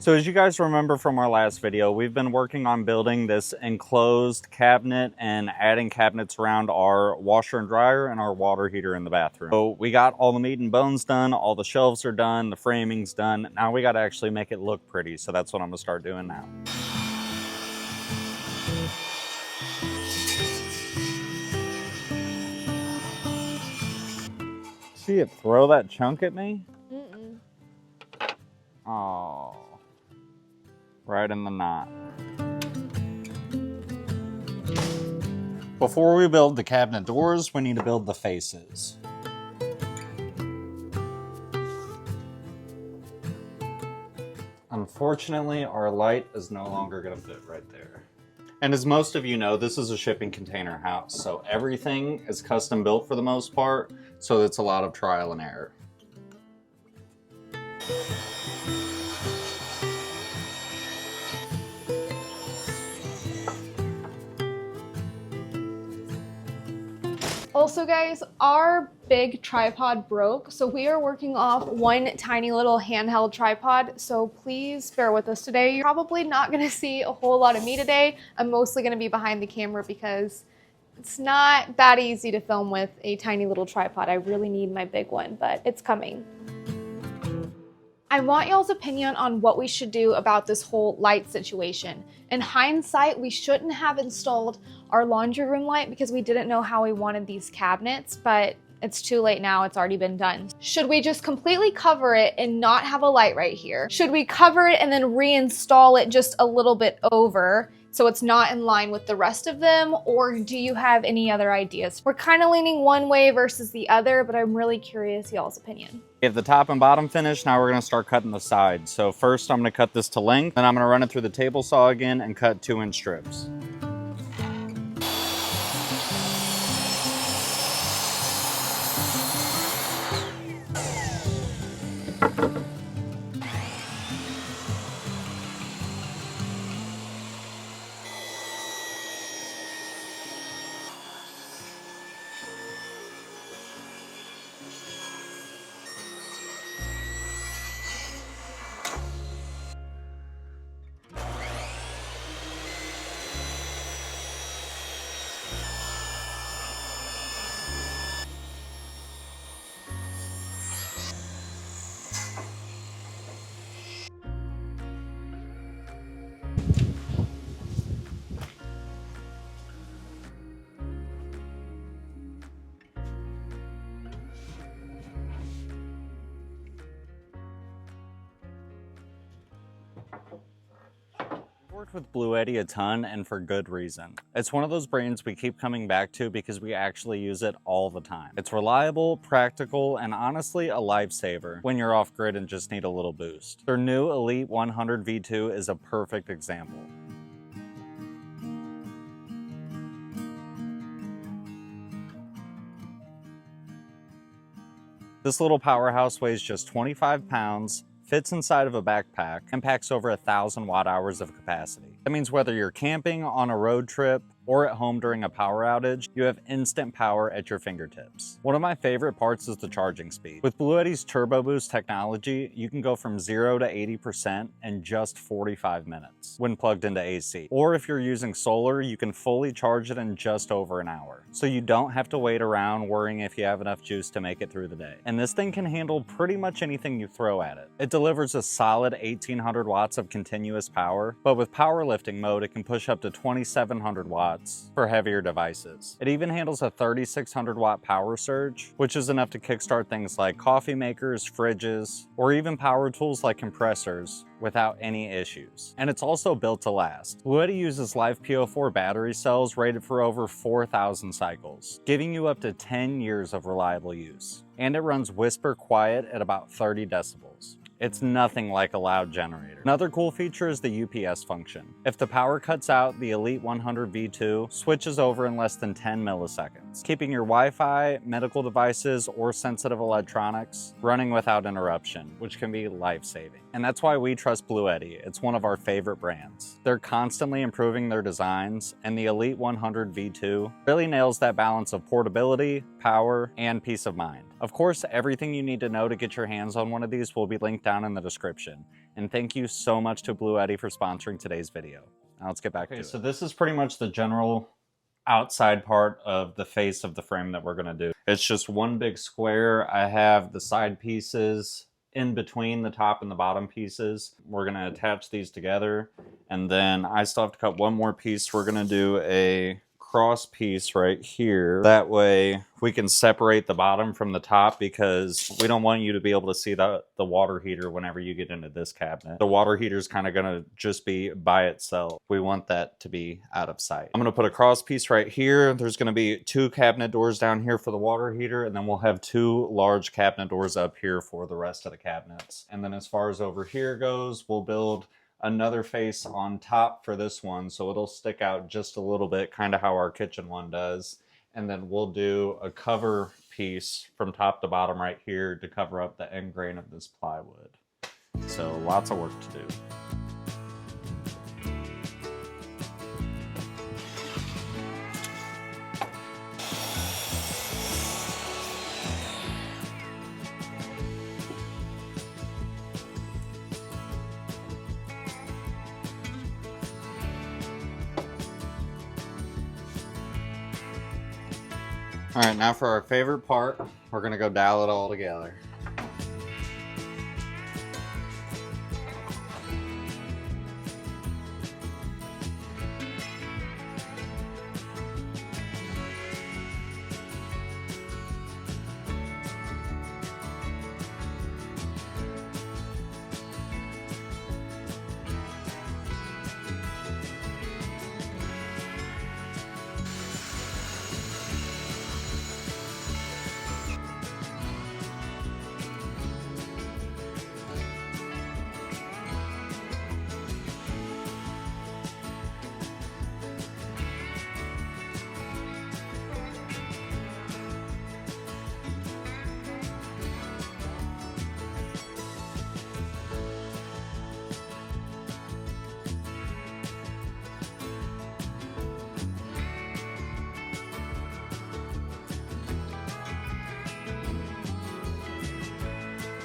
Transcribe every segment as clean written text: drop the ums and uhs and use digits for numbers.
So as you guys remember from our last video, we've been working on building this enclosed cabinet and adding cabinets around our washer and dryer and our water heater in the bathroom. So we got all the meat and bones done, all the shelves are done, the framing's done. Now we got to actually make it look pretty. So that's what I'm gonna start doing now. See it throw that chunk at me? Mm-mm. Oh, right in the knot. Before we build the cabinet doors, we need to build the faces. Unfortunately, our light is no longer going to fit right there. And as most of you know, this is a shipping container house, so everything is custom built for the most part, so it's a lot of trial and error. Also guys, our big tripod broke, so we are working off one tiny little handheld tripod, so please bear with us today. You're probably not gonna see a whole lot of me today. I'm mostly gonna be behind the camera because it's not that easy to film with a tiny little tripod. I really need my big one, but it's coming. I want y'all's opinion on what we should do about this whole light situation. In hindsight, we shouldn't have installed our laundry room light because we didn't know how we wanted these cabinets, but it's too late now, it's already been done. Should we just completely cover it and not have a light right here? Should we cover it and then reinstall it just a little bit over so it's not in line with the rest of them? Or do you have any other ideas? We're kind of leaning one way versus the other, but I'm really curious y'all's opinion. We have the top and bottom finished. Now we're going to start cutting the sides. So first I'm going to cut this to length, then I'm going to run it through the table saw again and cut 2-inch strips. Worked with Bluetti a ton, and for good reason. It's one of those brands we keep coming back to because we actually use it all the time. It's reliable, practical, and honestly a lifesaver when you're off grid and just need a little boost. Their new Elite 100 V2 is a perfect example. This little powerhouse weighs just 25 pounds, fits inside of a backpack, and packs over 1,000 watt-hours of capacity. That means whether you're camping, on a road trip, or at home during a power outage, you have instant power at your fingertips. One of my favorite parts is the charging speed. With Bluetti's Turbo Boost technology, you can go from 0 to 80% in just 45 minutes when plugged into AC. Or if you're using solar, you can fully charge it in just over an hour. So you don't have to wait around worrying if you have enough juice to make it through the day. And this thing can handle pretty much anything you throw at it. It delivers a solid 1,800 watts of continuous power, but with powerlifting mode, it can push up to 2,700 watts for heavier devices. It even handles a 3,600 watt power surge, which is enough to kickstart things like coffee makers, fridges, or even power tools like compressors without any issues. And it's also built to last. Bluetti uses live PO4 battery cells rated for over 4,000 cycles, giving you up to 10 years of reliable use. And it runs whisper quiet at about 30 decibels. It's nothing like a loud generator. Another cool feature is the UPS function. If the power cuts out, the Elite 100 V2 switches over in less than 10 milliseconds, keeping your Wi-Fi, medical devices, or sensitive electronics running without interruption, which can be life-saving. And that's why we trust Bluetti. It's one of our favorite brands. They're constantly improving their designs, and the Elite 100 V2 really nails that balance of portability, power, and peace of mind. Of course, everything you need to know to get your hands on one of these will be linked down in the description. And thank you so much to Blue Eddy for sponsoring today's video. Now let's get back to it. So this is pretty much the general outside part of the face of the frame that we're gonna do. It's just one big square. I have the side pieces in between the top and the bottom pieces. We're gonna attach these together, and then I still have to cut one more piece. We're gonna do a cross piece right here. That way we can separate the bottom from the top, because we don't want you to be able to see the water heater whenever you get into this cabinet. The water heater is kind of gonna just be by itself. We want that to be out of sight. I'm gonna put a cross piece right here. There's gonna be 2 cabinet doors down here for the water heater, and then we'll have 2 large cabinet doors up here for the rest of the cabinets. And then as far as over here goes, we'll build another face on top for this one, so it'll stick out just a little bit, kind of how our kitchen one does. And then we'll do a cover piece from top to bottom right here to cover up the end grain of this plywood. So lots of work to do. All right, now for our favorite part, we're gonna go dowel it all together.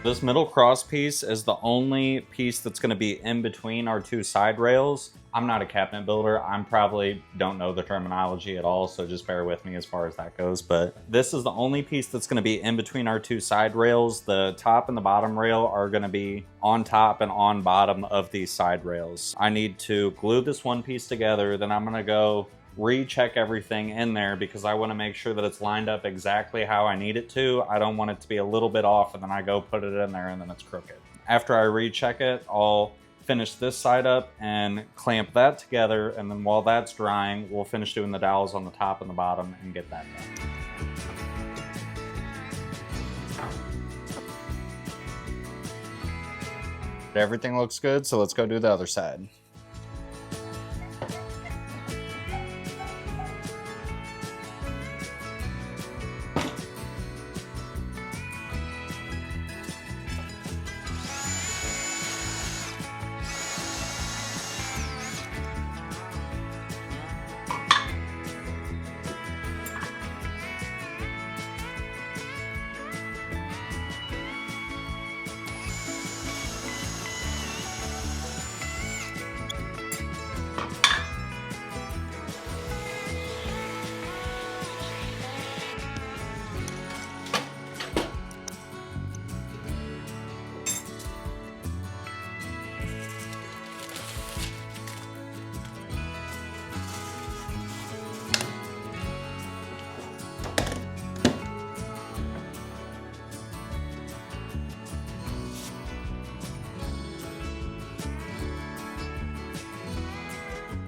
This middle cross piece is the only piece that's going to be in between our 2 side rails. I'm not a cabinet builder. I'm probably don't know the terminology at all, so just bear with me as far as that goes. But this is the only piece that's going to be in between our 2 side rails. The top and the bottom rail are going to be on top and on bottom of these side rails. I need to glue this one piece together, then I'm going to go recheck everything in there, because I want to make sure that it's lined up exactly how I need it to. I don't want it to be a little bit off and then I go put it in there and then it's crooked. After I recheck it, I'll finish this side up and clamp that together, and then while that's drying, we'll finish doing the dowels on the top and the bottom and get that done. Everything looks good, so let's go do the other side.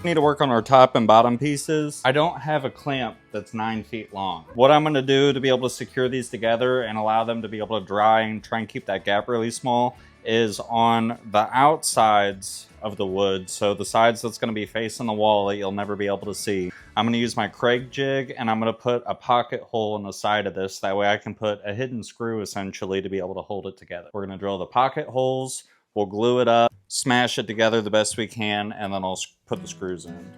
Need to work on our top and bottom pieces. I don't have a clamp that's 9 feet long. What I'm going to do to be able to secure these together and allow them to be able to dry and try and keep that gap really small is on the outsides of the wood. So the sides that's going to be facing the wall that you'll never be able to see. I'm going to use my Craig jig, and I'm going to put a pocket hole in the side of this. That way I can put a hidden screw essentially to be able to hold it together. We're going to drill the pocket holes. We'll glue it up, smash it together the best we can, and then I'll put the screws in.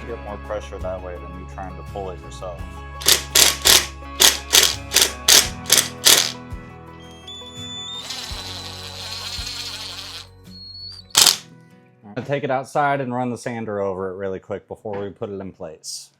to get more pressure that way than you trying to pull it yourself. I'm gonna take it outside and run the sander over it really quick before we put it in place.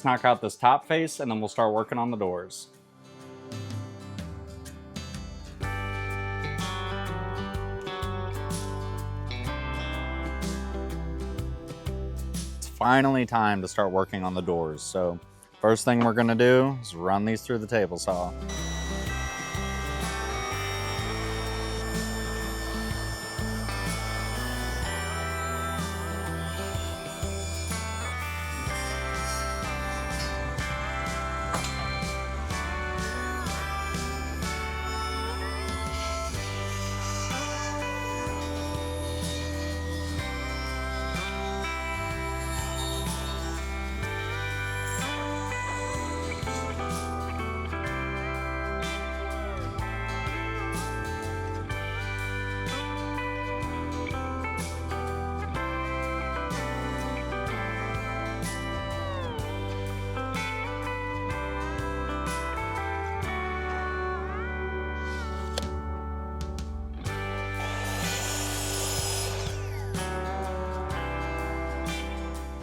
Knock out this top face and then we'll start working on the doors. It's finally time to start working on the doors. So first thing we're gonna do is run these through the table saw.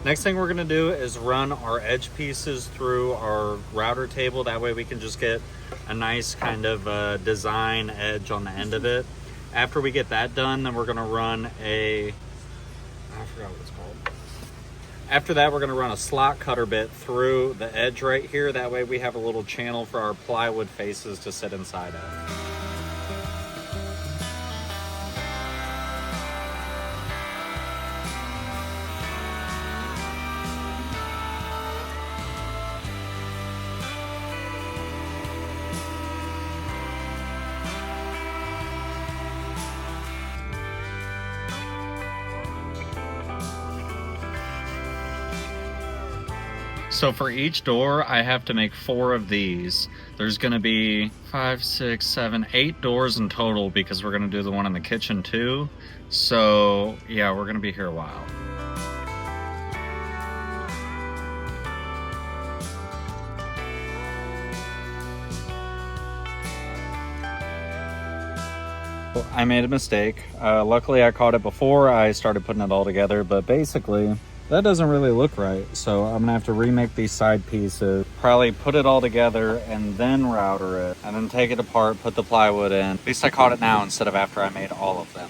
Next thing we're gonna do is run our edge pieces through our router table. That way we can just get a nice kind of design edge on the end of it. After we get that done, then we're gonna run I forgot what it's called. After that, we're gonna run a slot cutter bit through the edge right here. That way we have a little channel for our plywood faces to sit inside of. So for each door, I have to make 4 of these. There's gonna be 5, 6, 7, 8 doors in total because we're gonna do the one in the kitchen too. So yeah, we're gonna be here a while. I made a mistake. Luckily I caught it before I started putting it all together, but basically that doesn't really look right. So I'm gonna have to remake these side pieces, probably put it all together and then router it, and then take it apart, put the plywood in. At least I caught it now instead of after I made all of them.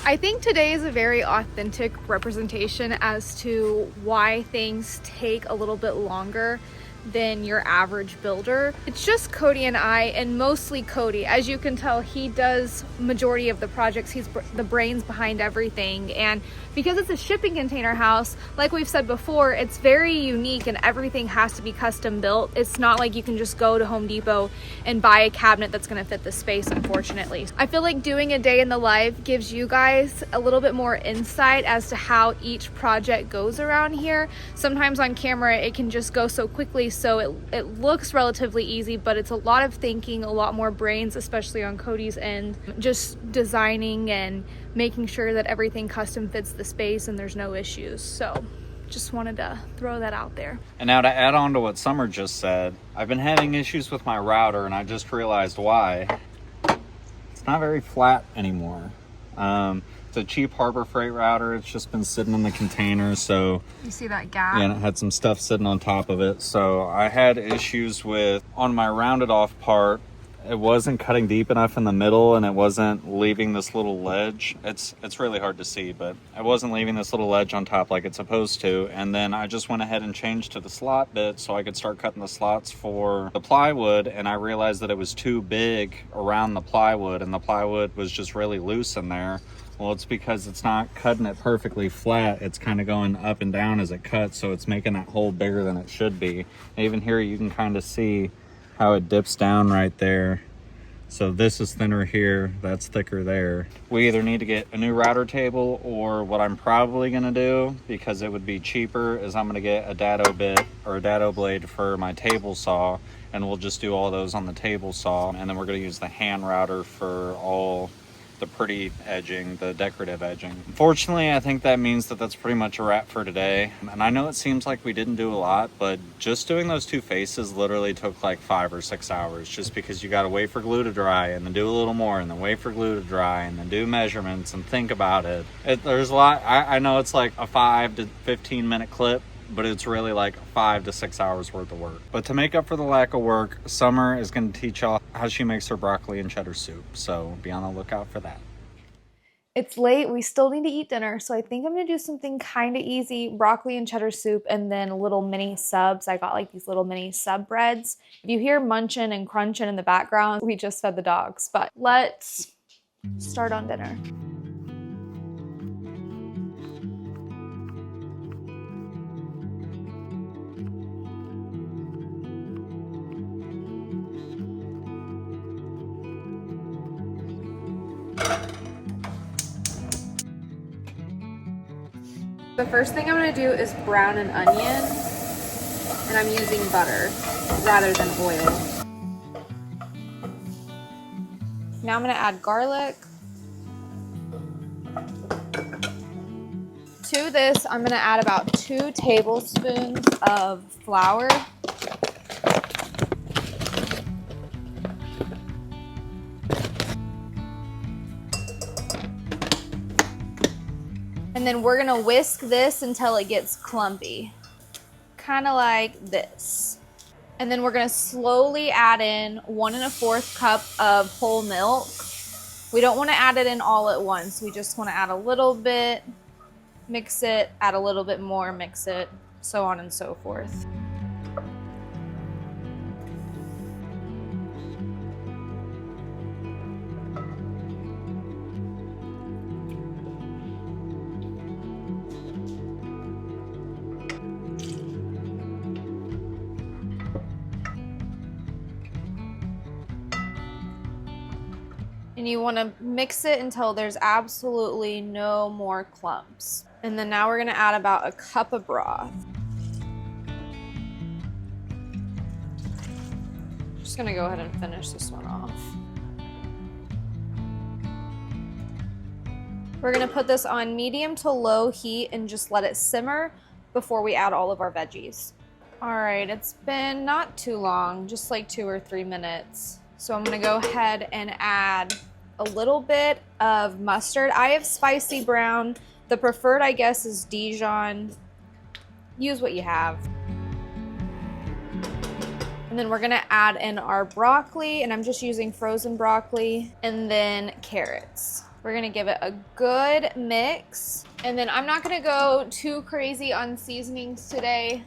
I think today is a very authentic representation as to why things take a little bit longer than your average builder. It's just Cody and I, and mostly Cody. As you can tell, he does majority of the projects. He's the brains behind everything, and because it's a shipping container house, like we've said before, it's very unique and everything has to be custom built. It's not like you can just go to Home Depot and buy a cabinet that's going to fit the space, unfortunately. I feel like doing a day in the life gives you guys a little bit more insight as to how each project goes around here. Sometimes on camera it can just go so quickly, so it looks relatively easy, but it's a lot of thinking, a lot more brains, especially on Cody's end, just designing and making sure that everything custom fits the space and there's no issues. So just wanted to throw that out there. And now to add on to what Summer just said, I've been having issues with my router and I just realized why. It's not very flat anymore. It's a cheap Harbor Freight router. It's just been sitting in the container, so You see that gap? yeah, and it had some stuff sitting on top of it. So I had issues with, on my rounded off part, it wasn't cutting deep enough in the middle, and it wasn't leaving this little ledge. It's really hard to see, but it wasn't leaving this little ledge on top like it's supposed to. And then I just went ahead and changed to the slot bit so I could start cutting the slots for the plywood, and I realized that it was too big around the plywood, and the plywood was just really loose in there. Well, it's because it's not cutting it perfectly flat. It's kind of going up and down as it cuts, so it's making that hole bigger than it should be. And even here you can kind of see how it dips down right there. So this is thinner here, that's thicker there. We either need to get a new router table, or what I'm probably gonna do, because it would be cheaper, is I'm gonna get a dado bit or a dado blade for my table saw, and we'll just do all those on the table saw. And then we're gonna use the hand router for all the pretty edging, the decorative edging. Unfortunately, I think that means that that's pretty much a wrap for today. And I know it seems like we didn't do a lot, but just doing those two faces literally took like 5 or 6 hours, just because you gotta wait for glue to dry and then do a little more and then wait for glue to dry and then do measurements and think about it. There's a lot. I know it's like a 5 to 15 minute clip, but it's really like 5 to 6 hours worth of work. But to make up for the lack of work, Summer is going to teach y'all how she makes her broccoli and cheddar soup. So be on the lookout for that. It's late, we still need to eat dinner, so I think I'm gonna do something kind of easy, broccoli and cheddar soup, and then little mini subs. I got like these little mini sub breads. If you hear munching and crunching in the background, we just fed the dogs, but let's start on dinner. The first thing I'm gonna do is brown an onion, and I'm using butter rather than oil. Now I'm gonna add garlic. To this, I'm gonna add about 2 tablespoons of flour. And then we're gonna whisk this until it gets clumpy, kind of like this. And then we're gonna slowly add in 1 1/4 cup of whole milk. We don't wanna add it in all at once. We just wanna add a little bit, mix it, add a little bit more, mix it, so on and so forth. And you want to mix it until there's absolutely no more clumps. And then now we're going to add about a cup of broth. Just going to go ahead and finish this one off. We're going to put this on medium to low heat and just let it simmer before we add all of our veggies. All right, it's been not too long, just like 2 or 3 minutes. So I'm going to go ahead and add a little bit of mustard. I have spicy brown. The preferred, I guess, is Dijon. Use what you have. And then we're gonna add in our broccoli, and I'm just using frozen broccoli, and then carrots. We're gonna give it a good mix. And then I'm not gonna go too crazy on seasonings today.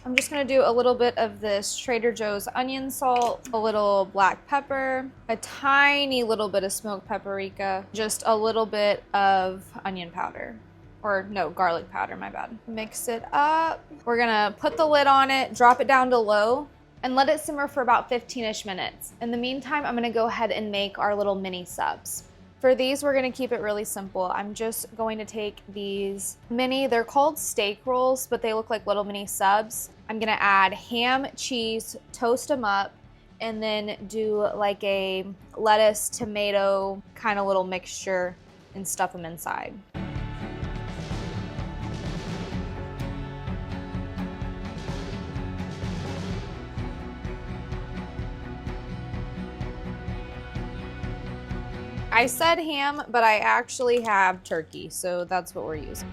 I'm just gonna do a little bit of this Trader Joe's onion salt, a little black pepper, a tiny little bit of smoked paprika, just a little bit of onion powder. Or no, garlic powder, my bad. Mix it up. We're gonna put the lid on it, drop it down to low, and let it simmer for about 15-ish minutes. In the meantime, I'm gonna go ahead and make our little mini subs. For these, we're gonna keep it really simple. I'm just going to take these they're called steak rolls, but they look like little mini subs. I'm gonna add ham, cheese, toast them up, and then do like a lettuce, tomato kind of little mixture and stuff them inside. I said ham, but I actually have turkey, so that's what we're using.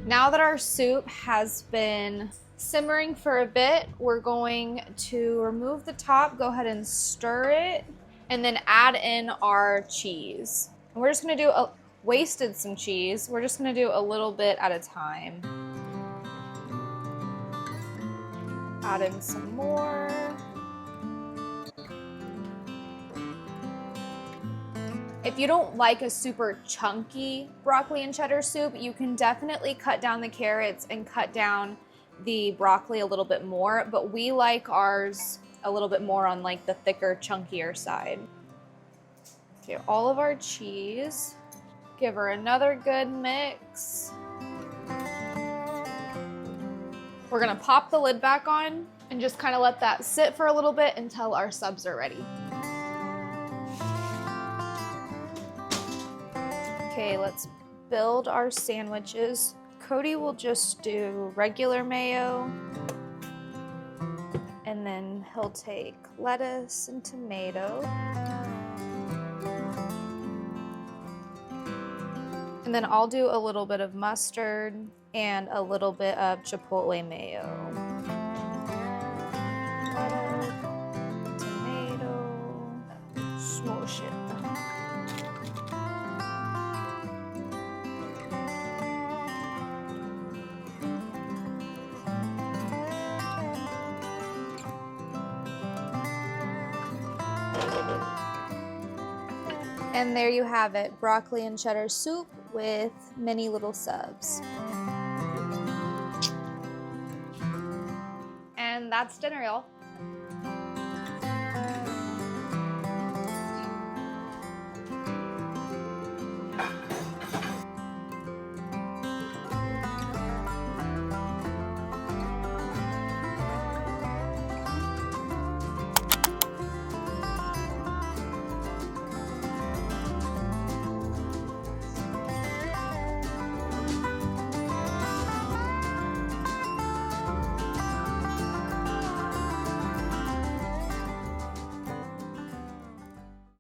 Now that our soup has been simmering for a bit, we're going to remove the top, go ahead and stir it, and then add in our cheese. And we're just gonna wasted some cheese. We're just gonna do a little bit at a time. Add in some more. If you don't like a super chunky broccoli and cheddar soup, you can definitely cut down the carrots and cut down the broccoli a little bit more, but we like ours a little bit more on like the thicker, chunkier side. Okay, all of our cheese. Give her another good mix. We're gonna pop the lid back on and just kind of let that sit for a little bit until our subs are ready. Okay, let's build our sandwiches. Cody will just do regular mayo, and then he'll take lettuce and tomato. And then I'll do a little bit of mustard and a little bit of chipotle mayo. Tomato, smush it. And there you have it, broccoli and cheddar soup with many little subs. And that's dinner, y'all.